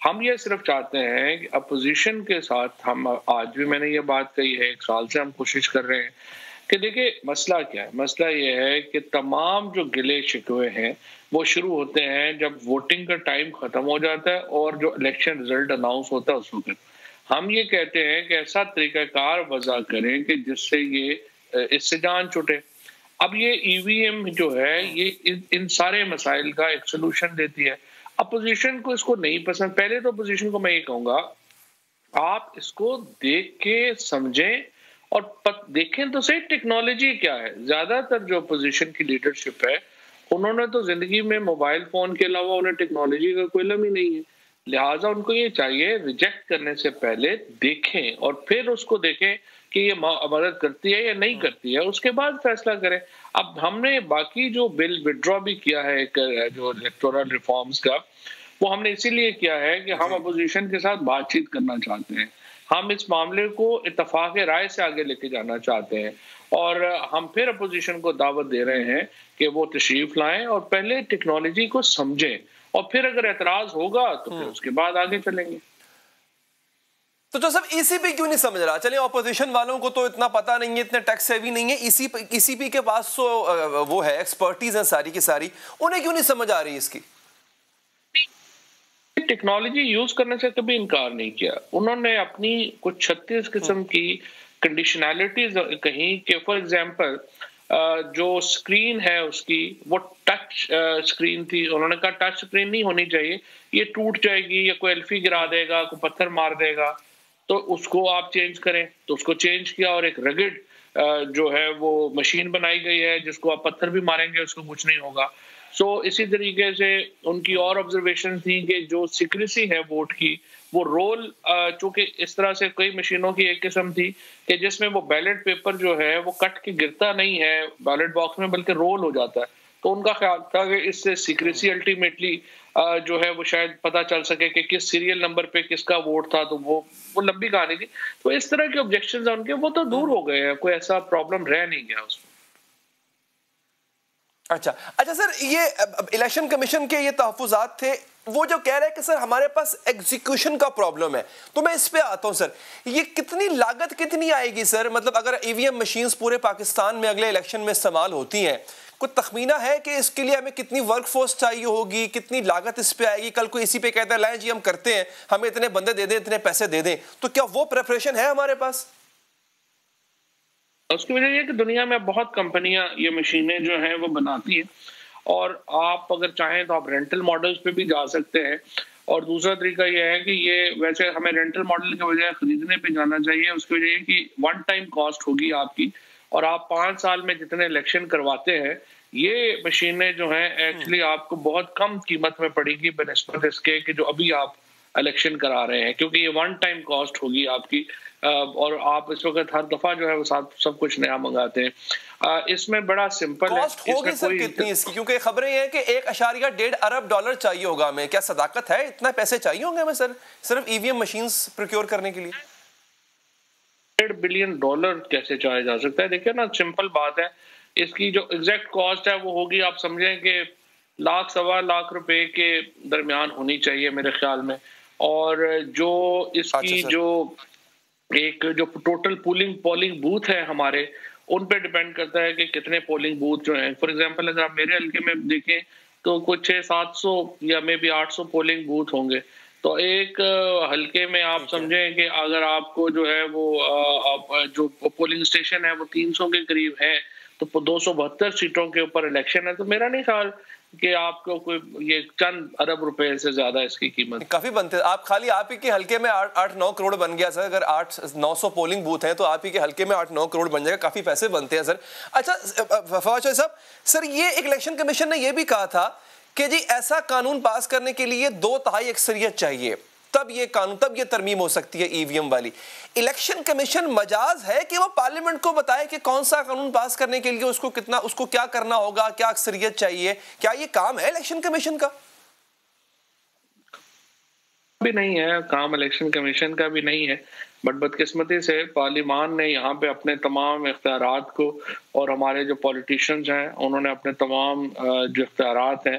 ہم یہ صرف چاہتے ہیں کہ اپوزیشن کے ساتھ ہم آج بھی میں نے یہ بات کہی ہے 1 سال سے ہم کوشش کر رہے ہیں کہ دیکھیں مسئلہ کیا ہے. مسئلہ یہ ہے کہ تمام جو گلے شکوے ہیں وہ شروع ہوتے ہیں جب ووٹنگ کا ٹائم ختم ہو جاتا ہے اور جو الیکشن رزلٹ اناؤنس ہوتا ہے اس وقت. ہم یہ کہتے ہیں کہ ایسا طریقہ کار وضع کریں کہ جس سے یہ اس سے جان چھوٹے. اب یہ ای وی ایم جو ہے یہ ان سارے مسائل کا ایک سلوشن دیتی ہے. اپوزیشن کو اس کو نہیں پسند. پہلے تو اپوزیشن کو میں یہ کہوں گا آپ اس کو دیکھ کے سمجھیں اور دیکھیں تو صحیح ٹیکنالوجی کیا ہے. زیادہ تر جو اپوزیشن کی لیڈرشپ ہے انہوں نے تو زندگی میں موبائل فون کے علاوہ انہیں ٹیکنالوجی کا کوئی علم ہی نہیں ہے. لہٰذا ان کو یہ چاہیے ریجیکٹ کرنے سے پہلے دیکھیں اور پھر اس کو دیکھیں کہ یہ مدد کرتی ہے یا نہیں کرتی ہے, اس کے بعد فیصلہ کریں. اب ہم نے باقی جو بل وڈرا بھی کیا ہے جو الیکٹورل ریفارمز کا, وہ ہم نے اسی لیے کیا ہے کہ ہم اپوزیشن کے ساتھ بات چیت کرنا چاہتے ہیں. ہم اس معاملے کو اتفاق رائے سے آگے لے کے جانا چاہتے ہیں اور ہم پھر اپوزیشن کو دعوت دے رہے ہیں کہ وہ تشریف لائیں اور پہلے ٹیکنالوجی کو سمجھیں اور پھر اگر اعتراض ہوگا تو پھر اس کے بعد آگے چلیں گے. تو جو سب ای سی پی کیوں نہیں سمجھ رہا؟ چلیں اپوزیشن والوں کو تو اتنا پتہ نہیں ہے, اتنے ٹیکس ہیوی نہیں ہے, ای سی پی کے پاس تو وہ ہے ایکسپرٹیز ہیں ساری کی ساری, انہیں کیوں نہیں سمجھ آ رہی اس کی؟ ٹیکنالوجی یوز کرنے سے کبھی انکار نہیں کیا. انہوں نے اپنی کچھ 36 قسم کی کنڈیشنالٹیز کہیں کہ فار ایگزامپل جو سکرین ہے اس کی وہ ٹچ سکرین تھی. انہوں نے کہا ٹچ سکرین نہیں ہونی چاہیے, یہ ٹوٹ جائے گی یا کوئی ایلفی گرا دے گا, کوئی پتھر مار دے گا, تو اس کو آپ چینج کریں. تو اس کو چینج کیا اور ایک رگڈ جو ہے وہ مشین بنائی گئی ہے جس کو آپ پتھر بھی ماریں گے اس کو کچھ نہیں ہوگا. سو اسی طریقے سے ان کی اور آبزرویشن تھی کہ جو سیکریسی ہے ووٹ کی وہ رول, چونکہ اس طرح سے کئی مشینوں کی ایک قسم تھی کہ جس میں وہ بیلٹ پیپر جو ہے وہ کٹ کے گرتا نہیں ہے بیلٹ باکس میں بلکہ رول ہو جاتا ہے. تو ان کا خیال تھا کہ اس سے سیکریسی الٹیمیٹلی جو ہے وہ شاید پتہ چل سکے کہ کس سیریل نمبر پہ کس کا ووٹ تھا. تو وہ لمبی کہانی تھی. تو اس طرح کے آبجیکشنز ہیں ان کے, وہ تو دور ہو گئے ہیں, کوئی ایسا پرابلم رہ نہیں گیا اس میں. اچھا سر, یہ الیکشن کمیشن کے یہ تحفظات تھے, وہ جو کہہ رہے ہیں کہ سر ہمارے پاس ایگزیکیوشن کا پرابلم ہے, تو میں اس پہ آتا ہوں سر. یہ کتنی لاگت کتنی آئے گی سر؟ مطلب اگر ای وی ایم مشینز پورے پاکستان میں اگلے الیکشن میں استعمال ہوتی ہیں, کوئی تخمینہ ہے کہ اس کے لیے ہمیں کتنی ورک فورس چاہیے ہوگی, کتنی لاگت اس پہ آئے گی؟ کل کوئی اسی پہ کہتا ہے لائیں جی ہم کرتے ہیں, ہمیں اتنے بندے دے دیں, اتنے پیسے دے دیں, تو کیا وہ پریپریشن ہے ہمارے پاس؟ اس کی وجہ یہ کہ دنیا میں بہت کمپنیاں یہ مشینیں جو ہیں وہ بناتی ہیں, اور آپ اگر چاہیں تو آپ رینٹل ماڈلز پہ بھی جا سکتے ہیں. اور دوسرا طریقہ یہ ہے کہ یہ ویسے ہمیں رینٹل ماڈل کے بجائے خریدنے پہ جانا چاہیے. اس کی وجہ یہ کہ ون ٹائم کاسٹ ہوگی آپ کی, اور آپ 5 سال میں جتنے الیکشن کرواتے ہیں یہ مشینیں جو ہیں ایکچولی آپ کو بہت کم قیمت میں پڑے گی بنسبت اس کے کہ جو ابھی آپ الیکشن کرا رہے ہیں, کیونکہ یہ ون ٹائم کاسٹ ہوگی آپ کی, اور آپ اس وقت ہر دفعہ جو ہے وہ سب کچھ نیا منگاتے ہیں. اس میں بڑا سمپل ہے. کاسٹ ہوگی سر کتنی اس کی؟ کیونکہ خبریں یہ ہیں کہ 1.1 ارب ڈالر چاہیے ہوگا ہمیں. کیا صداقت ہے اتنا پیسے چاہیے ہوں گے ہمیں سر صرف ای وی ایم مشینز پروکیور کرنے کے لیے؟ $1.5 بلین کیسے چاہا جا سکتا ہے؟ دیکھیں نا, سمپل بات ہے, اس کی جو ایگزیکٹ کاسٹ ہے وہ ہوگی, آپ سمجھیں کہ لاکھ سوا لاکھ روپے کے درمیان ہونی چاہیے میرے خیال میں. اور جو اس کی جو ایک جو ٹوٹل پولنگ بوتھ ہے ہمارے, ان پہ ڈیپینڈ کرتا ہے کہ کتنے پولنگ بوتھ جو ہیں. فار ایگزامپل اگر آپ میرے حلقے میں دیکھیں تو کچھ 600-700 یا مے بی 800 پولنگ بوتھ ہوں گے. تو ایک حلقے میں آپ سمجھیں کہ اگر آپ کو جو ہے وہ جو پولنگ اسٹیشن ہے وہ 300 کے قریب ہے, تو 272 سیٹوں کے اوپر الیکشن ہے. تو میرا نہیں خیال کہ آپ کو کوئی یہ چند ارب روپے سے زیادہ اس کی قیمت کافی بنتے. آپ خالی آپ ہی کے حلقے میں 8-9 کروڑ بن گیا سر. اگر 800-900 پولنگ بوتھ ہیں تو آپ ہی کے حلقے میں 8-9 کروڑ بن جائے گا. کافی پیسے بنتے ہیں سر. اچھا فواد چودھری صاحب, سر یہ ایک الیکشن کمیشن نے یہ بھی کہا تھا کہ جی ایسا قانون پاس کرنے کے لیے 2/3 اکثریت چاہیے, تب یہ ترمیم ہو سکتی ہے ای وی ایم والی. الیکشن کمیشن مجاز ہے کہ وہ پارلیمنٹ کو بتائے کہ کون سا قانون پاس کرنے کے لیے اس کو کیا کرنا ہوگا, کیا اکثریت چاہیے؟ کیا یہ کام ہے الیکشن کمیشن کا؟ بھی نہیں ہے, کام الیکشن کمیشن کا بھی نہیں ہے. بٹ بدقسمتی سے پارلیمان نے یہاں پہ اپنے تمام اختیارات کو, اور ہمارے جو پولیٹیشنز ہیں انہوں نے اپنے تمام جو اختیارات ہیں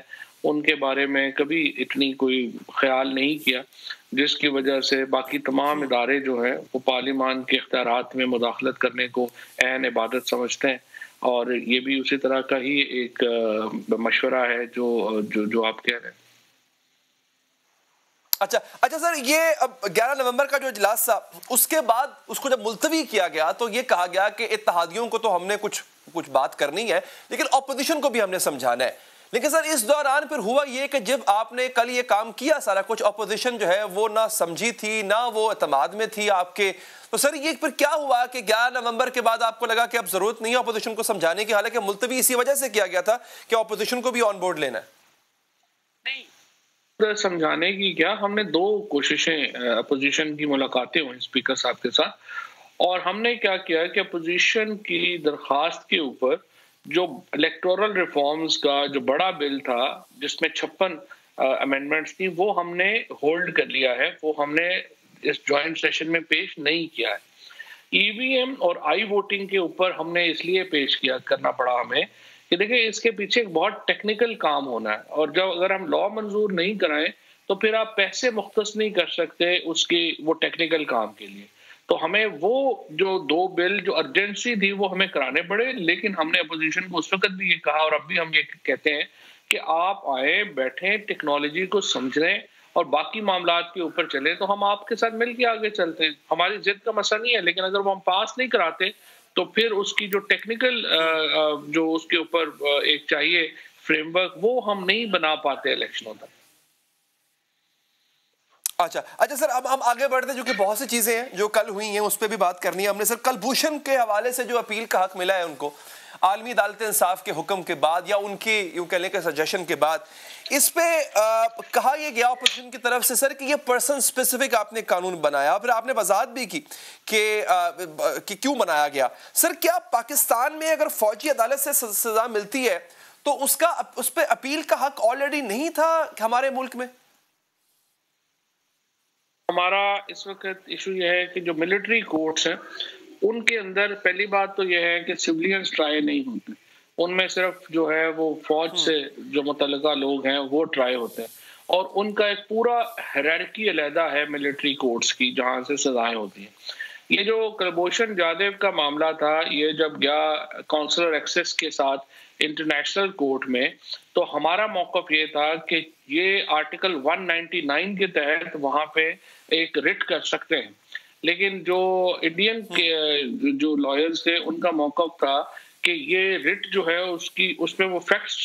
ان کے بارے میں کبھی اتنی کوئی خیال نہیں کیا، جس کی وجہ سے باقی تمام ادارے جو ہیں وہ پارلیمان کے اختیارات میں مداخلت کرنے کو عین عبادت سمجھتے ہیں، اور یہ بھی اسی طرح کا ہی ایک مشورہ ہے جو آپ کہہ رہے ہیں۔ اچھا سر، یہ اب 11 نومبر کا جو اجلاس تھا اس کے بعد اس کو جب ملتوی کیا گیا تو یہ کہا گیا کہ اتحادیوں کو تو ہم نے کچھ بات کرنی ہے لیکن اپوزیشن کو بھی ہم نے سمجھانا ہے، لیکن سر اس دوران پھر ہوا یہ کہ جب آپ نے کل یہ کام کیا سارا کچھ، اپوزیشن جو ہے وہ نہ سمجھی تھی نہ وہ اعتماد میں تھی آپ کے، تو سر یہ پھر کیا ہوا کہ 11 نومبر کے بعد آپ کو لگا کہ اب ضرورت نہیں ہے اپوزیشن کو سمجھانے کی، حالانکہ ملتوی اسی وجہ سے کیا گیا تھا کہ اپوزیشن کو بھی آن بورڈ لینا ہے؟ سمجھانے کی کیا، ہم نے 2 کوششیں اپوزیشن کی ملاقاتیں ہوئیں اسپیکر صاحب کے ساتھ، اور ہم نے کیا کیا کہ اپوزیشن کی درخواست کے اوپر جو الیکٹورل ریفارمز کا جو بڑا بل تھا جس میں 56 امینڈمنٹس تھی وہ ہم نے ہولڈ کر لیا ہے، وہ ہم نے اس جوائنٹ سیشن میں پیش نہیں کیا ہے۔ ای وی ایم اور آئی ووٹنگ کے اوپر ہم نے اس لیے پیش کرنا پڑا ہمیں کہ دیکھیں اس کے پیچھے ایک بہت ٹیکنیکل کام ہونا ہے، اور جب اگر ہم لا منظور نہیں کرائیں تو پھر آپ پیسے مختص نہیں کر سکتے اس کی وہ ٹیکنیکل کام کے لیے، تو ہمیں وہ جو 2 بل جو ارجنسی تھی وہ ہمیں کرانے پڑے، لیکن ہم نے اپوزیشن کو اس وقت بھی یہ کہا اور اب بھی ہم یہ کہتے ہیں کہ آپ آئیں، بیٹھیں، ٹیکنالوجی کو سمجھیں اور باقی معاملات کے اوپر چلیں، تو ہم آپ کے ساتھ مل کے آگے چلتے ہیں، ہماری ضد کا مسئلہ نہیں ہے، لیکن اگر وہ ہم پاس نہیں کراتے تو پھر اس کی جو ٹیکنیکل جو اس کے اوپر ایک چاہیے فریم ورک وہ ہم نہیں بنا پاتے الیکشنوں تک۔ اچھا سر، اب ہم آگے بڑھتے ہیں، جو کہ بہت سی چیزیں ہیں جو کل ہوئی ہیں اس پہ بھی بات کرنی ہے ہم نے۔ سر کلبھوشن کے حوالے سے جو اپیل کا حق ملا ہے ان کو عالمی عدالت انصاف کے حکم کے بعد یا ان کی یوں کہہ لیں کہ سجیشن کے بعد، اس پہ کہا یہ گیا اپوزیشن کی طرف سے سر کہ یہ پرسن سپیسیفک آپ نے قانون بنایا، پھر آپ نے وضاحت بھی کی کہ کیوں بنایا گیا۔ سر کیا پاکستان میں اگر فوجی عدالت سے سزا ملتی ہے تو اس پہ اپیل کا حق آلریڈی نہیں تھا ہمارے ملک میں؟ ہمارا اس وقت ایشو یہ ہے کہ جو ملٹری کورٹس ہیں ان کے اندر پہلی بات تو یہ ہے کہ سیولینز ٹرائی نہیں ہوتے، ان میں صرف جو ہے وہ فوج سے جو متعلقہ لوگ ہیں وہ ٹرائی ہوتے ہیں، اور ان کا ایک پورا ہیرارکی علیحدہ ہے ملٹری کورٹس کی جہاں سے سزائیں ہوتی ہیں۔ یہ جو کلبھوشن جادو کا معاملہ تھا، یہ جب گیا کونسلر ایکسس کے ساتھ انٹرنیشنل کورٹ میں تو ہمارا موقف یہ تھا کہ یہ آرٹیکل 199 کے تحت وہاں پہ ایک رٹ کر سکتے ہیں، لیکن جو انڈین کے جو لائرز تھے ان کا موقف تھا کہ یہ رٹ جو ہے اس میں وہ فیکٹس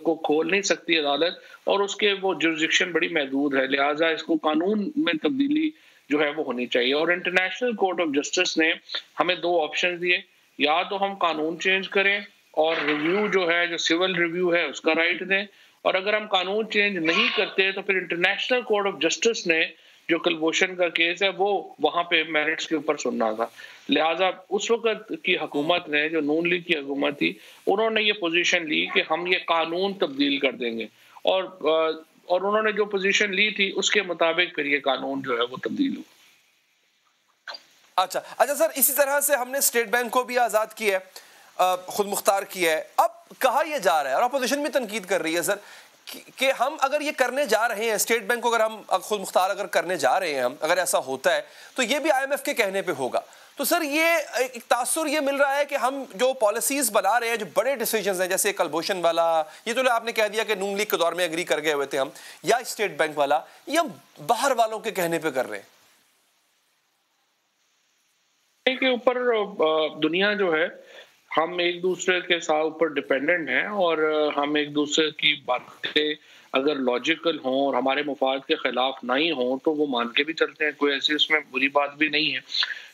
کو کھول نہیں سکتی عدالت، اور اس کے وہ جورسڈکشن بڑی محدود ہے، لہٰذا اس کو قانون میں تبدیلی جو ہے وہ ہونی چاہیے۔ اور انٹرنیشنل کورٹ آف جسٹس نے ہمیں 2 آپشن دیے، یا تو ہم قانون چینج کریں اور ریویو جو ہے جو سول ریویو ہے اس کا رائٹ دیں، اور اگر ہم قانون چینج نہیں کرتے تو پھر انٹرنیشنل کورٹ آف جسٹس نے جو کلبھوشن کا کیس ہے وہ وہاں پہ میرٹس کے اوپر سننا تھا، لہٰذا اس وقت کی حکومت نے جو نون لیگ کی حکومت تھی انہوں نے یہ پوزیشن لی کہ ہم یہ قانون تبدیل کر دیں گے، اور انہوں نے جو پوزیشن لی تھی اس کے مطابق پھر یہ قانون جو ہے وہ تبدیل ہو۔ اچھا سر، اسی طرح سے ہم نے اسٹیٹ بینک کو بھی آزاد کیا ہے، خود مختار کیا ہے، اب کہا یہ جا رہا ہے اور اپوزیشن بھی تنقید کر رہی ہے سر کہ ہم اگر یہ کرنے جا رہے ہیں اسٹیٹ بینک کو اگر ہم خود مختار اگر کرنے جا رہے ہیں ہم، اگر ایسا ہوتا ہے تو یہ بھی IMF کے کہنے پہ ہوگا، تو سر یہ ایک تاثر یہ مل رہا ہے کہ ہم جو پالیسیز بنا رہے ہیں جو بڑے ڈیسیجنز ہیں جیسے کلبھوشن والا، یہ تو آپ نے کہہ دیا کہ نون لیگ کے دور میں ایگری کر گئے ہوئے تھے ہم، یا اسٹیٹ بینک والا، یہ ہم باہر والوں کے کہنے پہ کر رہے ہیں کے اوپر دنیا جو ہے ہم ایک دوسرے کے ساتھ اوپر ڈیپینڈنٹ ہیں، اور ہم ایک دوسرے کی باتیں اگر لاجیکل ہوں اور ہمارے مفاد کے خلاف نہیں ہوں تو وہ مان کے بھی چلتے ہیں، کوئی ایسی اس میں بری بات بھی نہیں ہے۔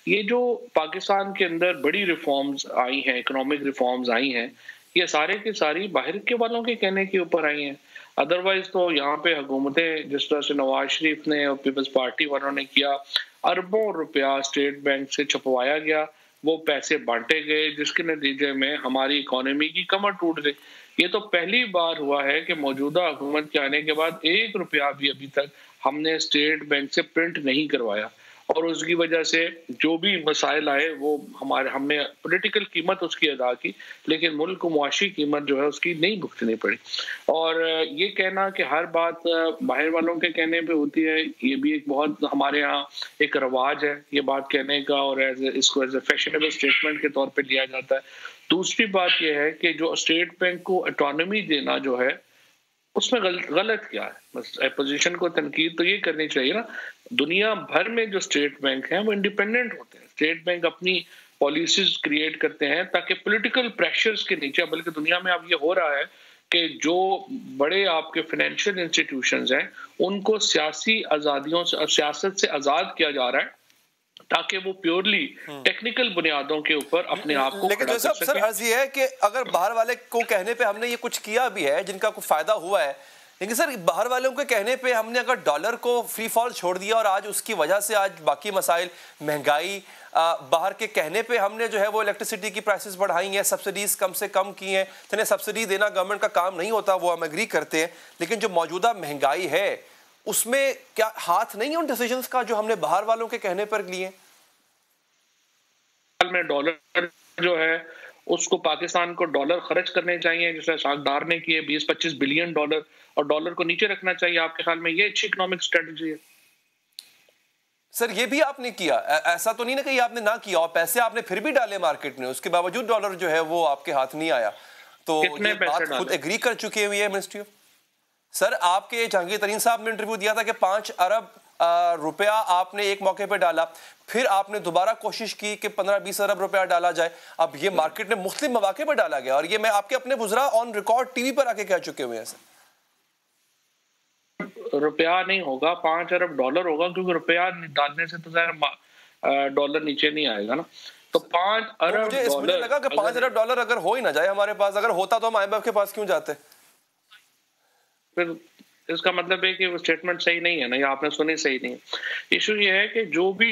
یہ جو پاکستان کے اندر بڑی ریفارمز آئی ہیں، اکنامک ریفارمز آئی ہیں، یہ سارے کی ساری باہر کے والوں کے کہنے کے اوپر آئی ہیں، ادروائز تو یہاں پہ حکومتیں جس طرح سے نواز شریف نے اور پیپلز پارٹی والوں نے کیا، اربوں روپیہ اسٹیٹ بینک سے چھپوایا گیا، وہ پیسے بانٹے گئے جس کے نتیجے میں ہماری اکانومی کی کمر ٹوٹ گئی۔ یہ تو پہلی بار ہوا ہے کہ موجودہ حکومت کے آنے کے بعد 1 روپیہ بھی ابھی تک ہم نے اسٹیٹ بینک سے پرنٹ نہیں کروایا، اور اس کی وجہ سے جو بھی مسائل آئے وہ ہم نے پولیٹیکل قیمت اس کی ادا کی، لیکن ملک کو معاشی قیمت جو ہے اس کی نہیں بھگتنی پڑی۔ اور یہ کہنا کہ ہر بات باہر والوں کے کہنے پہ ہوتی ہے، یہ بھی ایک بہت ہمارے ہاں ایک رواج ہے یہ بات کہنے کا، اور اس کو ایز اے فیشنیبل اسٹیٹمنٹ کے طور پہ لیا جاتا ہے۔ دوسری بات یہ ہے کہ جو اسٹیٹ بینک کو اٹانومی دینا جو ہے اس میں غلط کیا ہے؟ بس اپوزیشن کو تنقید تو یہ کرنی چاہیے نا، دنیا بھر میں جو اسٹیٹ بینک ہیں وہ انڈیپینڈنٹ ہوتے ہیں، اسٹیٹ بینک اپنی پالیسیز کریٹ کرتے ہیں تاکہ پولیٹیکل پریشرز کے نیچے، بلکہ دنیا میں اب یہ ہو رہا ہے کہ جو بڑے آپ کے فائنینشیل انسٹیٹیوشنز ہیں ان کو سیاسی آزادیوں سے، سیاست سے آزاد کیا جا رہا ہے تاکہ وہ پیورلی ٹیکنیکل بنیادوں کے اوپر اپنے آپ کو لیکن جو سر عرض یہ ہے کہ اگر باہر والے کو کہنے پہ ہم نے یہ کچھ کیا بھی ہے جن کا کوئی فائدہ ہوا ہے، لیکن سر باہر والوں کے کہنے پہ ہم نے اگر ڈالر کو فری فال چھوڑ دیا اور آج اس کی وجہ سے آج باقی مسائل، مہنگائی، باہر کے کہنے پہ ہم نے جو ہے وہ الیکٹریسٹی کی پرائسز بڑھائی ہیں، سبسڈیز کم سے کم کی ہیں، تو سبسڈی دینا گورنمنٹ کا کام نہیں ہوتا، وہ ہم ایگری کرتے ہیں، لیکن جو موجودہ مہنگائی ہے اس میں کیا ہاتھ نہیں ہے ان ڈیسیجنز کا جو ہم نے باہر والوں کے کہنے پر لیے؟ میں ڈالر جو ہے اس کو پاکستان کو ڈالر خرچ کرنے چاہیے جیسے شاہدار نے کیے 20-25 بلین ڈالر، اور ڈالر کو نیچے رکھنا چاہیے۔ آپ کے خیال میں یہ اچھی اکنامک اسٹریٹجی ہے؟ سر یہ بھی آپ نے کیا، ایسا تو نہیں نا کہ آپ نے نہ کیا، اور پیسے آپ نے پھر بھی ڈالے مارکیٹ میں، اس کے باوجود ڈالر جو ہے وہ آپ کے ہاتھ نہیں آیا، تو یہ بات خود ایگری کر چکے ہوئے ہیں منسٹری آف۔ سر آپ کے جہانگیر ترین صاحب نے انٹرویو دیا تھا کہ 5 ارب روپیہ آپ نے ایک موقع پہ ڈالا، پھر آپ نے دوبارہ کوشش کی کہ 15-20 ارب روپیہ ڈالا جائے، اب یہ مارکیٹ میں مختلف مواقع پہ ڈالا گیا، اور یہ میں آپ کے اپنے وزراء آن ریکارڈ ٹی وی پر آ کے کہہ چکے ہوئے ہیں۔ سر روپیہ نہیں ہوگا، 5 ارب ڈالر ہوگا، کیونکہ روپیہ ڈالنے سے تو ظاہر ڈالر نیچے نہیں آئے گا نا، تو 5 ارب مجھے اس میں لگا کہ 5 ارب ڈالر اگر ہو ہی نہ جائے ہمارے پاس، اگر ہوتا تو ہم IMF کے پاس کیوں جاتے؟ پھر اس کا مطلب ہے کہ وہ سٹیٹمنٹ صحیح نہیں ہے نا، یا آپ نے سنی صحیح نہیں ہے۔ ایشو یہ ہے کہ جو بھی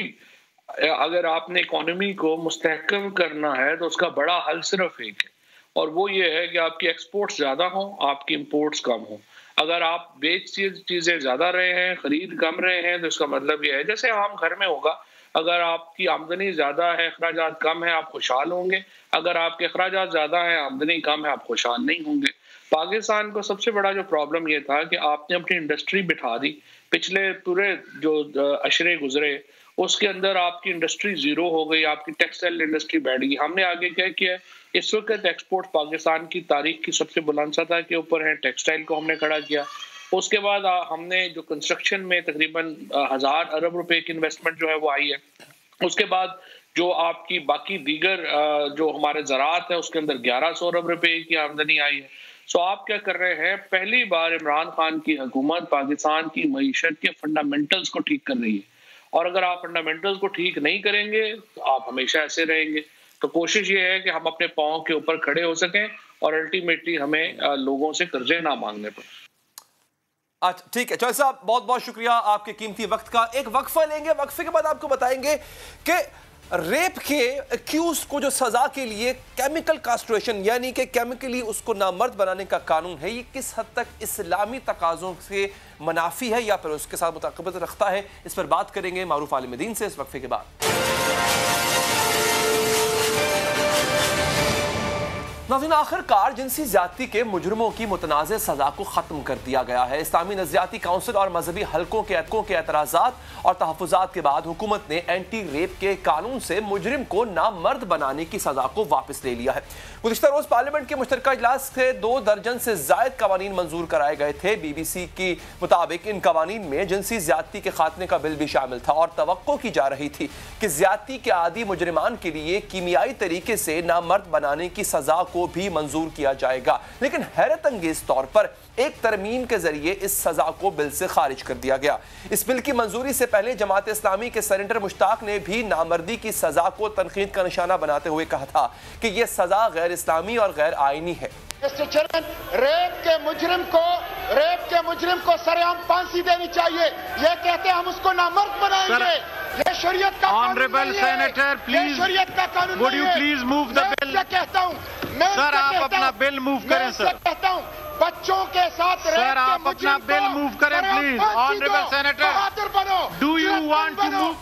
اگر آپ نے اکانومی کو مستحکم کرنا ہے تو اس کا بڑا حل صرف ایک ہے، اور وہ یہ ہے کہ آپ کی ایکسپورٹس زیادہ ہوں، آپ کی امپورٹس کم ہوں۔ اگر آپ بیچ چیزیں زیادہ رہے ہیں، خرید کم رہے ہیں، تو اس کا مطلب یہ ہے جیسے عام گھر میں ہوگا، اگر آپ کی آمدنی زیادہ ہے، اخراجات کم ہیں، آپ خوشحال ہوں گے، اگر آپ کے اخراجات زیادہ ہیں، آمدنی کم ہے، آپ خوشحال نہیں ہوں گے۔ پاکستان کو سب سے بڑا جو پرابلم یہ تھا کہ آپ نے اپنی انڈسٹری بٹھا دی، پچھلے پورے جو اشرے گزرے اس کے اندر آپ کی انڈسٹری زیرو ہو گئی، آپ کی ٹیکسٹائل انڈسٹری بیٹھ گئی۔ ہم نے آگے کیا کیا ہے، اس وقت ایکسپورٹ پاکستان کی تاریخ کی سب سے بلند سطح کے اوپر ہے، ٹیکسٹائل کو ہم نے کھڑا کیا۔ اس کے بعد ہم نے جو کنسٹرکشن میں تقریباً 1000 ارب روپے کی انویسٹمنٹ جو ہے وہ آئی ہے۔ اس کے بعد جو آپ کی باقی دیگر جو ہمارے زراعت ہے اس کے اندر 1100 ارب روپے کی آمدنی آئی ہے۔ سو آپ کیا کر رہے ہیں، پہلی بار عمران خان کی حکومت پاکستان کی معیشت کے فنڈامنٹلز کو ٹھیک کر رہی ہے، اور اگر آپ فنڈامنٹلز کو ٹھیک نہیں کریں گے تو آپ ہمیشہ ایسے رہیں گے۔ تو کوشش یہ ہے کہ ہم اپنے پاؤں کے اوپر کھڑے ہو سکیں اور الٹیمیٹلی ہمیں لوگوں سے قرضے نہ مانگنے پڑیں۔ اچھا ٹھیک ہے چوہدری صاحب، بہت بہت شکریہ آپ کے قیمتی وقت کا۔ ایک وقفہ لیں گے، وقفے کے بعد آپ کو بتائیں گے کہ ریپ کے ایکیوز کو جو سزا کے لیے کیمیکل کاسٹریشن یعنی کہ کیمیکلی اس کو نامرد بنانے کا قانون ہے، یہ کس حد تک اسلامی تقاضوں سے منافی ہے یا پھر اس کے ساتھ مطابقت رکھتا ہے، اس پر بات کریں گے معروف عالم دین سے اس وقفے کے بعد۔ ناظرین، آخر کار جنسی زیادتی کے مجرموں کی متنازع سزا کو ختم کر دیا گیا ہے۔ اسلامی نظریاتی کونسل اور مذہبی حلقوں کے اعتراضات اور تحفظات کے بعد حکومت نے اینٹی ریپ کے قانون سے مجرم کو نامرد بنانے کی سزا کو واپس لے لیا ہے۔ گزشتہ روز پارلیمنٹ کے مشترکہ اجلاس سے 2 درجن سے زائد قوانین منظور کرائے گئے تھے۔ BBC کی مطابق ان قوانین میں جنسی زیادتی کے خاتمے کا بل بھی شامل تھا، اور توقع کی جا رہی تھی کہ زیادتی کے عادی مجرمان کے لیے کیمیائی طریقے سے نامرد بنانے کی سزا کو بھی منظور کیا جائے گا، لیکن حیرت انگیز طور پر ایک ترمیم کے ذریعے اس سزا کو بل سے خارج کر دیا گیا۔ اس بل کی منظوری سے پہلے جماعت اسلامی کے سینیٹر مشتاق نے بھی نامردی کی سزا کو تنقید کا نشانہ بناتے ہوئے کہا تھا کہ یہ سزا غیر اسلامی اور غیر آئینی ہے۔ ریپ کے مجرم کو سرعام پھانسی دینی چاہیے، یہ کہتے ہیں ہم اس کو نامرد بنائیں گے، یہ شریعت کا honourable senator please would you please move the bill؟ میں کہتا ہوں سر آپ اپنا بل موو کریں سر۔ کہتا ہوں بچوں کے ساتھ سر آپ اپنا بل موو کریں پلیز۔ آنریبل سینیٹر بہادر بنو، do you want to move؟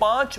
5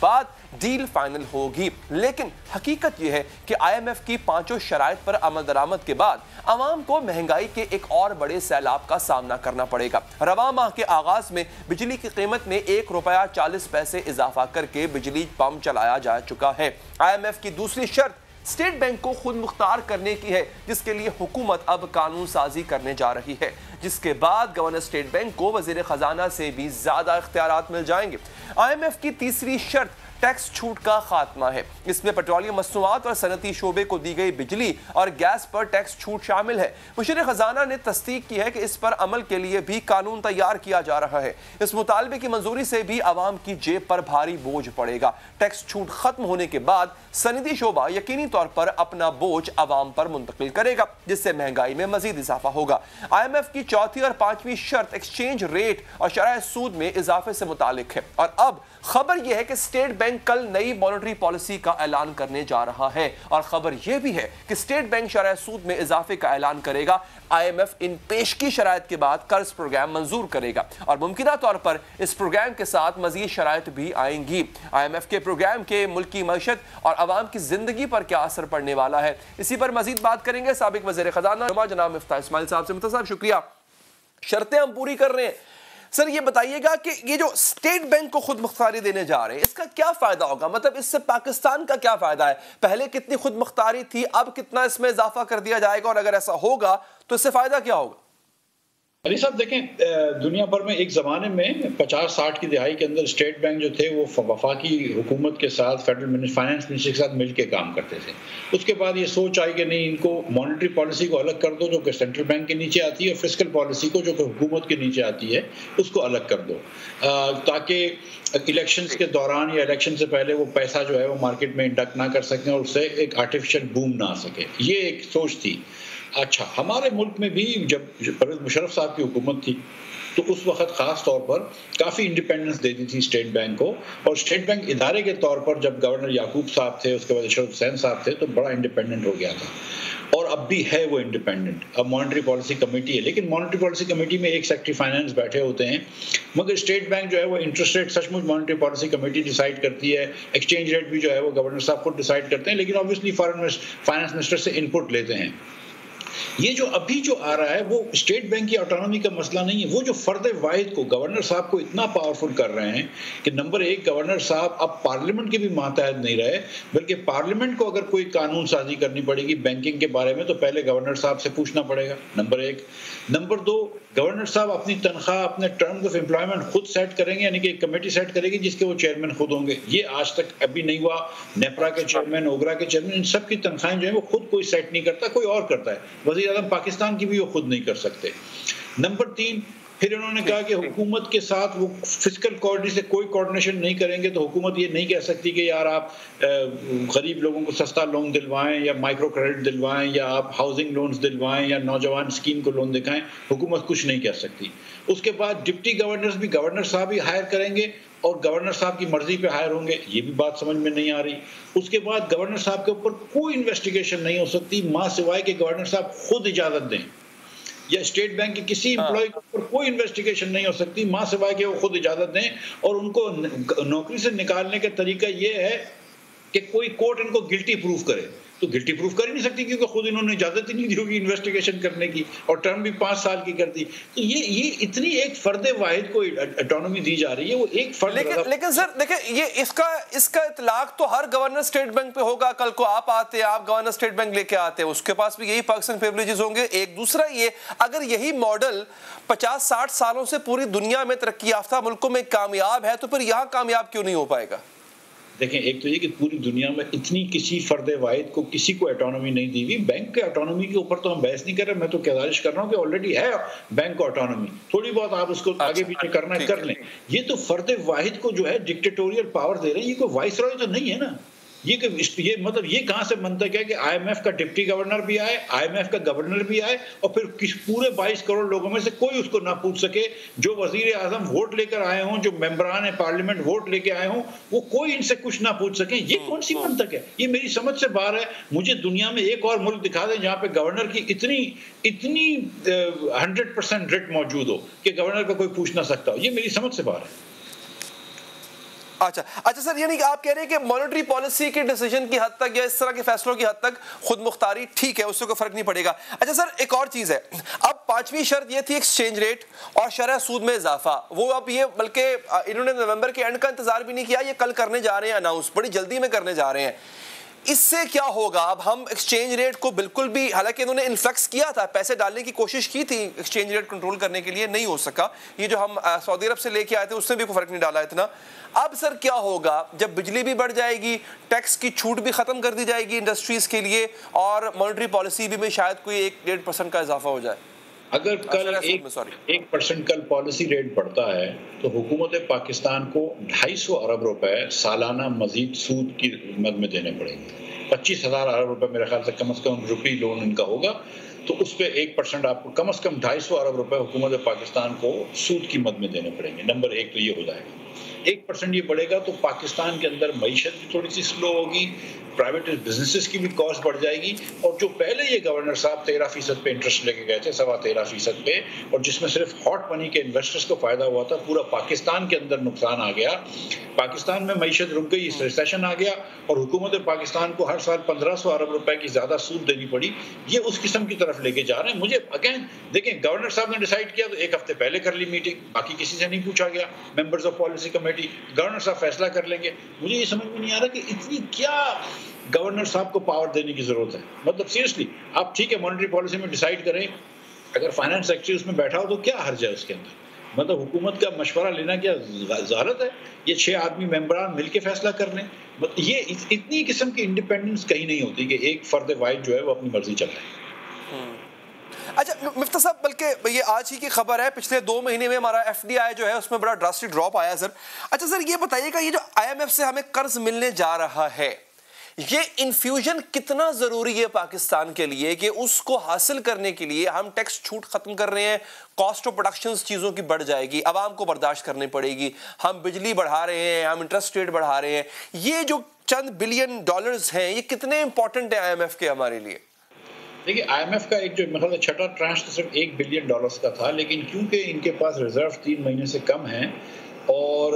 بعد ڈیل فائنل ہوگی، لیکن حقیقت یہ ہے کہ IMF کی 5 شرائط پر عمل درآمد کے بعد عوام کو مہنگائی کے ایک اور بڑے سیلاب کا سامنا کرنا پڑے گا۔ رواں ماہ کے آغاز میں بجلی کی قیمت میں 1 روپیہ 40 پیسے اضافہ کر کے بجلی پمپ چلایا جا چکا ہے۔ IMF کی دوسری شرط اسٹیٹ بینک کو خود مختار کرنے کی ہے، جس کے لیے حکومت اب قانون سازی کرنے جا رہی ہے، جس کے بعد گورنر اسٹیٹ بینک کو وزیر خزانہ سے بھی زیادہ اختیارات مل جائیں گے۔ IMF کی تیسری شرط ٹیکس چھوٹ کا خاتمہ ہے۔ اس میں پیٹرولیم مصنوعات اور صنعتی شعبے کو دی گئی بجلی اور گیس پر ٹیکس چھوٹ شامل ہے۔ وزیر خزانہ نے تصدیق کی ہے کہ اس پر عمل کے لیے بھی قانون تیار کیا جا رہا ہے۔ اس مطالبے کی منظوری سے بھی عوام کی جیب پر بھاری بوجھ پڑے گا۔ ٹیکس چھوٹ ختم ہونے کے بعد صنعتی شعبہ یقینی طور پر اپنا بوجھ عوام پر منتقل کرے گا، جس سے مہنگائی میں مزید اضافہ ہوگا۔ IMF کی چوتھی اور 5ویں شرط ایکسچینج ریٹ اور شرح سود میں اضافے سے متعلق ہے، اور اب خبر یہ ہے کہ اسٹیٹ بینک کل نئی مانیٹری پالیسی کا اعلان کرنے جا رہا ہے، اور خبر یہ بھی ہے کہ اسٹیٹ بینک شرح سود میں اضافے کا اعلان کرے گا۔ IMF ان پیشگی شرائط کے بعد قرض پروگرام منظور کرے گا، اور ممکنہ طور پر اس پروگرام کے ساتھ مزید شرائط بھی آئیں گی۔ IMF کے پروگرام کے ملکی معیشت اور عوام کی زندگی پر کیا اثر پڑنے والا ہے، اسی پر مزید بات کریں گے سابق وزیر خزانہ جناب مفتاح اسماعیل صاحب سے۔ مفتاح صاحب شکریہ، شرطیں ہم پوری کر رہے ہیں۔ سر یہ بتائیے گا کہ یہ جو اسٹیٹ بینک کو خود مختاری دینے جا رہے ہیں، اس کا کیا فائدہ ہوگا؟ مطلب اس سے پاکستان کا کیا فائدہ ہے؟ پہلے کتنی خود مختاری تھی، اب کتنا اس میں اضافہ کر دیا جائے گا، اور اگر ایسا ہوگا تو اس سے فائدہ کیا ہوگا؟ علی صاحب دیکھیں، دنیا بھر میں ایک زمانے میں 50-60 کی دہائی کے اندر اسٹیٹ بینک جو تھے وہ وفاقی حکومت کے ساتھ فیڈرل فائنانس منسٹری کے ساتھ مل کے کام کرتے تھے۔ اس کے بعد یہ سوچ آئی کہ نہیں، ان کو مانیٹری پالیسی کو الگ کر دو جو کہ سینٹرل بینک کے نیچے آتی ہے، اور فسکل پالیسی کو جو کہ حکومت کے نیچے آتی ہے اس کو الگ کر دو، تاکہ الیکشنز کے دوران یا الیکشن سے پہلے وہ پیسہ جو ہے وہ مارکیٹ میں انڈکٹ نہ کر سکیں اور اس سے ایک آرٹیفیشل بوم نہ آ سکے۔ یہ ایک سوچ تھی۔ اچھا، ہمارے ملک میں بھی جب پرویز مشرف صاحب کی حکومت تھی تو اس وقت خاص طور پر کافی انڈیپینڈنس دے دی تھی اسٹیٹ بینک کو، اور اسٹیٹ بینک ادارے کے طور پر جب گورنر یعقوب صاحب تھے، اس کے بعد اشرف حسین صاحب تھے، تو بڑا انڈیپینڈنٹ ہو گیا تھا، اور اب بھی ہے وہ انڈیپینڈنٹ۔ اب مانیٹری پالیسی کمیٹی ہے، لیکن مانیٹری پالیسی کمیٹی میں ایک سیکٹری فائنانس بیٹھے ہوتے ہیں، مگر اسٹیٹ بینک جو ہے وہ انٹرسٹ ریٹ سچ مچ مانیٹری پالیسی کمیٹی ڈیسائیڈ کرتی ہے، ایکسچینج ریٹ بھی جو ہے وہ گورنر صاحب خود ڈیسائیڈ کرتے ہیں، لیکن آبویسلی فائنانس منسٹر سے ان پٹ لیتے ہیں۔ یہ جو ابھی جو آ رہا ہے وہ اسٹیٹ بینک کی آٹونومی کا مسئلہ نہیں ہے، وہ جو فرد واحد کو گورنر صاحب کو اتنا پاورفل کر رہے ہیں کہ نمبر 1 گورنر صاحب اب پارلیمنٹ کے بھی ماتحت نہیں رہے، بلکہ پارلیمنٹ کو اگر کوئی قانون سازی کرنی پڑے گی بینکنگ کے بارے میں تو پہلے گورنر صاحب سے پوچھنا پڑے گا، نمبر 1۔ نمبر 2، گورنر صاحب اپنی تنخواہ اپنے ٹرمز آف امپلائمنٹ خود سیٹ کریں گے، یعنی کہ ایک کمیٹی سیٹ کرے گی جس کے وہ چیئرمین خود ہوں گے۔ یہ آج تک ابھی نہیں ہوا۔ نیپرا کے چیئرمین، اوگرا کے چیئرمین، ان سب کی تنخواہیں جو ہیں وہ خود کوئی سیٹ نہیں کرتا، کوئی اور کرتا ہے۔ وزیر اعظم پاکستان کی بھی وہ خود نہیں کر سکتے۔ نمبر 3، پھر انہوں نے کہا کہ حکومت کے ساتھ وہ فسکل کوآرڈینیشن سے کوئی کوآرڈینیشن نہیں کریں گے، تو حکومت یہ نہیں کہہ سکتی کہ یار آپ غریب لوگوں کو سستا لون دلوائیں یا مائکرو کریڈٹ دلوائیں یا آپ ہاؤسنگ لونز دلوائیں یا نوجوان اسکیم کو لون دکھائیں۔ حکومت کچھ نہیں کہہ سکتی۔ اس کے بعد ڈپٹی گورنرز بھی گورنر صاحب ہی ہائر کریں گے اور گورنر صاحب کی مرضی پہ ہائر ہوں گے، یہ بھی بات سمجھ میں نہیں آ رہی۔ اس کے بعد گورنر صاحب کے اوپر کوئی انویسٹیگیشن نہیں ہو سکتی ماں سوائے کہ گورنر صاحب خود اجازت دیں، یا اسٹیٹ بینک کے کسی امپلائی کے اوپر کوئی انویسٹیگیشن نہیں ہو سکتی ماں سوائے کہ وہ خود اجازت دیں، اور ان کو نوکری سے نکالنے کا طریقہ یہ ہے کہ کوئی کورٹ ان کو گلٹی پروف کرے، تو گلٹی پروف کر ہی نہیں سکتی کیونکہ خود انہوں نے اجازت ہی نہیں دی ہوگی انویسٹیگیشن کرنے کی، اور ٹرم بھی 5 سال کی کر دی۔ تو یہ اتنی ایک فرد واحد کو اٹانومی دی جا رہی ہے، وہ ایک فرد۔ لیکن سر دیکھیں، یہ اس کا اطلاق تو ہر گورنر اسٹیٹ بینک پہ ہوگا۔ کل کو آپ آتے، آپ گورنر اسٹیٹ بینک لے کے آتے، اس کے پاس بھی یہی پرسنل پریویلیجز ہوں گے۔ ایک دوسرا یہ، اگر یہی ماڈل 50-60 سالوں سے پوری دنیا میں ترقی یافتہ ملکوں میں کامیاب ہے تو پھر یہاں کامیاب کیوں نہیں ہو پائے گا؟ دیکھیں، ایک تو یہ کہ پوری دنیا میں اتنی کسی فرد واحد کو کسی کو اٹانومی نہیں دی ہوئی۔ بینک کے اٹانومی کے اوپر تو ہم بحث نہیں کر رہے، میں تو گزارش کر رہا ہوں کہ آلریڈی ہے بینک کو اٹانومی، تھوڑی بہت آپ اس کو آگے پیچھے کرنا ہے کر لیں۔ یہ تو فرد واحد کو جو ہے ڈکٹیٹوریل پاور دے رہے ہیں، یہ کوئی وائس رائے تو نہیں ہے نا۔ یہ مطلب یہ کہاں سے منطق ہے کہ IMF کا ڈپٹی گورنر بھی آئے، IMF کا گورنر بھی آئے، اور پھر پورے 22 کروڑ لوگوں میں سے کوئی اس کو نہ پوچھ سکے، جو وزیر اعظم ووٹ لے کر آئے ہوں، جو ممبران پارلیمنٹ ووٹ لے کے آئے ہوں، وہ کوئی ان سے کچھ نہ پوچھ سکیں۔ یہ کون سی منطق ہے؟ یہ میری سمجھ سے باہر ہے۔ مجھے دنیا میں ایک اور ملک دکھا دیں جہاں پہ گورنر کی اتنی 100% رٹ موجود ہو کہ گورنر کا کوئی پوچھ نہ سکتا ہو۔ یہ میری سمجھ سے باہر ہے۔ اچھا سر، یعنی کہ آپ کہہ رہے ہیں کہ مانیٹری پالیسی کے ڈیسیجن کی حد تک یا اس طرح کے فیصلوں کی حد تک خود مختاری ٹھیک ہے، اس سے کوئی فرق نہیں پڑے گا. اچھا سر، ایک اور چیز ہے، اب 5ویں شرط یہ تھی ایکسچینج ریٹ اور شرح سود میں اضافہ، وہ اب یہ بلکہ انہوں نے نومبر کے اینڈ کا انتظار بھی نہیں کیا، یہ کل کرنے جا رہے ہیں اناؤنس، بڑی جلدی میں کرنے جا رہے ہیں. اس سے کیا ہوگا؟ اب ہم ایکسچینج ریٹ کو بالکل بھی، حالانکہ انہوں نے انفلیکس کیا تھا، پیسے ڈالنے کی کوشش کی تھی ایکسچینج ریٹ کنٹرول کرنے کے لیے، نہیں ہو سکا. یہ جو ہم سعودی عرب سے لے کے آئے تھے اس نے بھی کوئی فرق نہیں ڈالا اتنا. اب سر کیا ہوگا جب بجلی بھی بڑھ جائے گی، ٹیکس کی چھوٹ بھی ختم کر دی جائے گی انڈسٹریز کے لیے، اور مانیٹری پالیسی بھی شاید کوئی 1-1.5% کا اضافہ ہو جائے؟ اگر کل 1% کل پالیسی ریٹ بڑھتا ہے تو حکومت پاکستان کو 250 ارب روپے سالانہ مزید سود کی مد میں دینے پڑیں گے. 25,000 ارب روپے میرے خیال سے کم از کم روپی لون ان کا ہوگا، تو اس پہ 1% آپ کو کم از کم 250 ارب روپے حکومت پاکستان کو سود کی مد میں دینے پڑیں گے. نمبر 1 تو یہ ہو جائے گا. 1% یہ بڑھے گا تو پاکستان کے اندر معیشت بھی تھوڑی سی سلو ہوگی، پرائیویٹ بزنسز کی بھی کاسٹ بڑھ جائے گی، اور جو پہلے یہ گورنر صاحب 13% پہ انٹرسٹ لے کے گئے تھے 13.25% پہ، اور جس میں صرف ہاٹ منی کے انویسٹرز کو فائدہ ہوا تھا، پورا پاکستان کے اندر نقصان آ گیا. پاکستان میں معیشت رک گئی، ریسیشن آ گیا، اور حکومت پاکستان کو ہر سال 1500 ارب روپے کی زیادہ سود دینی پڑی. یہ اس قسم کی طرف لے کے جا رہے ہیں. مجھے اگین دیکھیں، گورنر صاحب نے ڈیسائیڈ کیا تو 1 ہفتے پہلے کر لی میٹنگ، باقی کسی سے نہیں پوچھا گیا. Members of policy committee, governor صاحب فیصلہ کر لیں گے. مجھے یہ سمجھ میں نہیں آ رہا کہ اتنی کیا گورنر صاحب کو پاور دینے کی ضرورت ہے. مطلب سیریسلی آپ ٹھیک ہے مانیٹری پالیسی میں ڈیسائیڈ کریں، اگر فائنانس سیکٹری اس میں بیٹھا ہو تو کیا حرج ہے اس کے اندر؟ مطلب حکومت کا مشورہ لینا کیا ضرورت ہے؟ یہ 6 آدمی ممبران مل کے فیصلہ کر لیں. یہ اتنی قسم کی انڈیپینڈنس کہیں نہیں ہوتی کہ ایک فرد واحد جو ہے وہ اپنی مرضی چلائے. اچھا مفتی صاحب، بلکہ یہ آج ہی کی خبر ہے، پچھلے 2 مہینے میں ہمارا FDI جو ہے اس میں بڑا ڈراسٹک ڈراپ آیا سر. اچھا سر، یہ بتائیے گا یہ جو IMF سے ہمیں قرض ملنے جا رہا ہے، یہ انفیوژن کتنا ضروری ہے پاکستان کے لیے کہ اس کو حاصل کرنے کے لیے ہم ٹیکس چھوٹ ختم کر رہے ہیں، کاسٹ آف پروڈکشن چیزوں کی بڑھ جائے گی، عوام کو برداشت کرنی پڑے گی، ہم بجلی بڑھا رہے ہیں، ہم انٹرسٹ ریٹ بڑھا رہے ہیں، یہ جو چند بلین ڈالرز ہیں یہ کتنے امپورٹنٹ ہیں IMF کے ہمارے لیے؟ دیکھیے IMF کا ایک جو مطلب 6واں ٹرانش تو صرف $1 بلین کا تھا، لیکن کیونکہ ان کے پاس ریزرو 3 مہینے سے کم ہیں، اور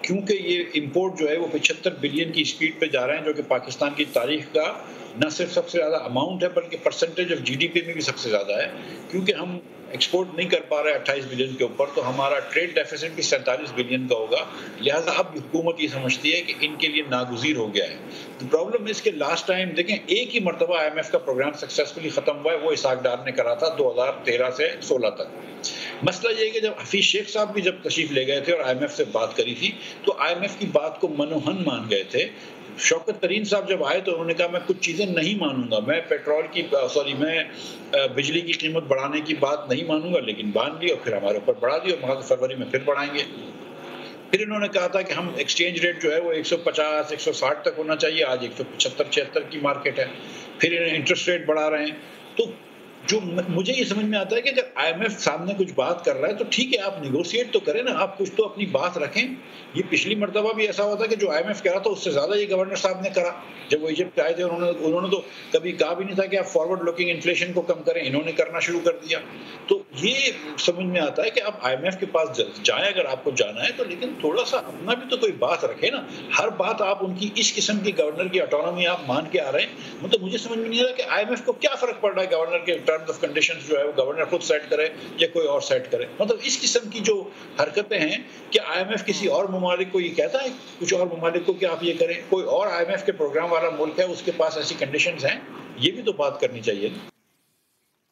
کیونکہ یہ امپورٹ جو ہے وہ 75 بلین کی اسپیڈ پہ جا رہے ہیں، جو کہ پاکستان کی تاریخ کا نہ صرف سب سے زیادہ اماؤنٹ ہے بلکہ پرسنٹیج آف GDP میں بھی سب سے زیادہ ہے. کیونکہ ہم ایکسپورٹ نہیں کر پا رہے 28 بلین کے اوپر، تو ہمارا ٹریڈ ڈیفیسٹ بھی 47 بلین کا ہوگا. لہٰذا اب حکومت یہ سمجھتی ہے کہ ان کے لیے ناگزیر ہو گیا ہے. تو پرابلم اس کے لاسٹ ٹائم دیکھیں ایک ہی مرتبہ IMF کا پروگرام سکسیسفلی ختم ہوا ہے، وہ اسحاق ڈار نے کرا تھا 2013 سے 16 تک. مسئلہ یہ ہے کہ جب حفیظ شیخ صاحب بھی جب تشریف لے گئے تھے اور IMF سے بات کری تھی تو IMF کی بات کو منوہن مان گئے تھے. شوکت ترین صاحب جب آئے تو انہوں نے کہا میں کچھ چیزیں نہیں مانوں گا، میں میں بجلی کی قیمت بڑھانے کی بات نہیں مانوں گا، لیکن مان لی اور پھر ہمارے اوپر بڑھا دی، اور فروری میں پھر بڑھائیں گے. پھر انہوں نے کہا تھا کہ ہم ایکسچینج ریٹ جو ہے وہ 150 160 تک ہونا چاہیے، آج 175 76 کی مارکیٹ ہے. پھر انٹرسٹ ریٹ بڑھا رہے ہیں. تو جو مجھے یہ سمجھ میں آتا ہے کہ اگر IMF سامنے کچھ بات کر رہا ہے تو ٹھیک ہے، آپ نیگوشیٹ تو کریں نا، آپ کچھ تو اپنی بات رکھیں. یہ پچھلی مرتبہ بھی ایسا ہوا تھا کہ جو IMF کہہ رہا تھا اس سے زیادہ یہ گورنر صاحب نے کرا. جب وہ ایجپٹ آئے تھے انہوں نے تو کبھی کہا بھی نہیں تھا کہ آپ فارورڈ لوکنگ انفلیشن کو کم کریں، انہوں نے کرنا شروع کر دیا. تو یہ سمجھ میں آتا ہے کہ اب IMF کے پاس جائیں اگر آپ کو جانا ہے تو، لیکن تھوڑا سا اپنا بھی تو کوئی بات رکھے نا. ہر بات آپ ان کی اس قسم کی گورنر کی آٹونومی آپ مان کے آ رہے ہیں. مطلب مجھے سمجھ میں نہیں آ رہا کہ IMF کو کیا فرق پڑ رہا ہے گورنر کے ٹرمز آف کنڈیشنز جو ہے وہ گورنر خود سیٹ کرے یا کوئی اور سیٹ کرے. مطلب اس قسم کی جو حرکتیں ہیں کہ IMF کسی اور ممالک کو یہ کہتا ہے، کچھ اور ممالک کو کہ آپ یہ کریں، کوئی اور IMF کے پروگرام والا ملک ہے اس کے پاس ایسی کنڈیشنز ہیں، یہ بھی تو بات کرنی چاہیے.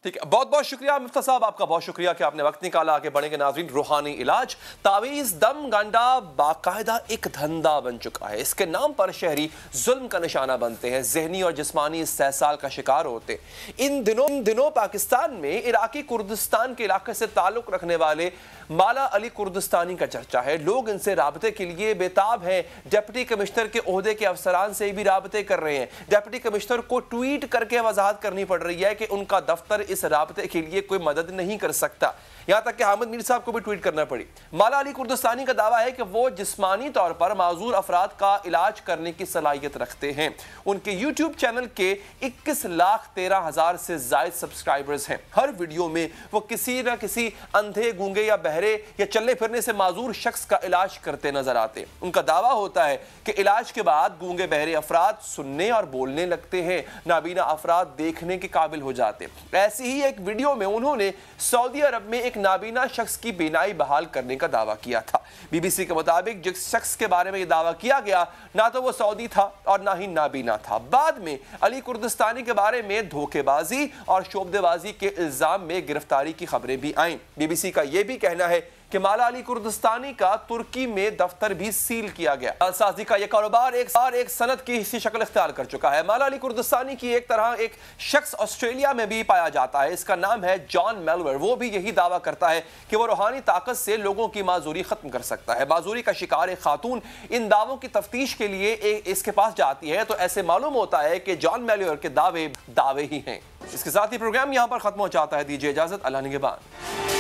ٹھیک ہے، بہت بہت شکریہ مفتی صاحب، آپ کا بہت شکریہ کہ آپ نے وقت نکالا. آگے بڑھیں گے ناظرین. روحانی علاج تعویذ دم گانڈا باقاعدہ ایک دھندا بن چکا ہے. اس کے نام پر شہری ظلم کا نشانہ بنتے ہیں، ذہنی اور جسمانی استحصال کا شکار ہوتے. ان دنوں پاکستان میں عراقی کردستان کے علاقے سے تعلق رکھنے والے مالا علی کردستانی کا چرچا ہے. لوگ ان سے رابطے کے لیے بےتاب ہیں. ڈپٹی کمشنر کے عہدے کے افسران سے بھی رابطے کر رہے ہیں. ڈپٹی کمشنر کو ٹویٹ کر کے وضاحت کرنی پڑ رہی ہے کہ ان کا دفتر اس رابطے کے لیے کوئی مدد نہیں کر سکتا، یہاں تک کہ حامد میر صاحب کو بھی ٹویٹ کرنا پڑی۔ مالا علی کردستانی کا دعویٰ ہے کہ وہ جسمانی طور پر معذور افراد کا علاج کرنے کی صلاحیت رکھتے ہیں۔ ان کے یوٹیوب چینل کے 21,13,000 سے زائد سبسکرائبرز ہیں۔ ہر ویڈیو میں وہ کسی نہ کسی اندھے، گونگے یا بہرے یا چلنے پھرنے سے معذور شخص کا علاج کرتے نظر آتے ہیں۔ ان کا دعویٰ ہوتا ہے کہ علاج کے بعد گونگے بہرے افراد سننے اور بولنے لگتے ہیں، نابینا افراد دیکھنے کے قابل ہو جاتے ہیں۔ ایسی ہی ایک ویڈیو میں انہوں نے سعودی عرب میں ایک نابینا شخص کی بینائی بحال کرنے کا دعویٰ کیا تھا۔ بی بی سی کے مطابق جس شخص کے بارے میں یہ دعویٰ کیا گیا نہ تو وہ سعودی تھا اور نہ ہی نابینا تھا۔ بعد میں علی کردستانی کے بارے میں دھوکے بازی اور شعبدے بازی کے الزام میں گرفتاری کی خبریں بھی آئیں۔ بی بی سی کا یہ بھی کہنا ہے کہ مالا علی کردستانی کا ترکی میں دفتر بھی سیل کیا گیا۔ جعلسازی کا یہ کاروبار ایک صنعت کی حصی شکل اختیار کر چکا ہے۔ مالا علی کردستانی کی ایک طرح ایک شخص آسٹریلیا میں بھی پایا جاتا ہے، اس کا نام ہے جان میلور۔ وہ بھی یہی دعویٰ کرتا ہے کہ وہ روحانی طاقت سے لوگوں کی معذوری ختم کر سکتا ہے۔ معذوری کا شکار ایک خاتون ان دعووں کی تفتیش کے لیے اس کے پاس جاتی ہے تو ایسے معلوم ہوتا ہے کہ جان میلور کے دعوے ہی ہیں۔ اس کے ساتھ ہی پروگرام یہاں پر ختم ہو جاتا ہے۔ دیجیے اجازت، اللہ نگہبان۔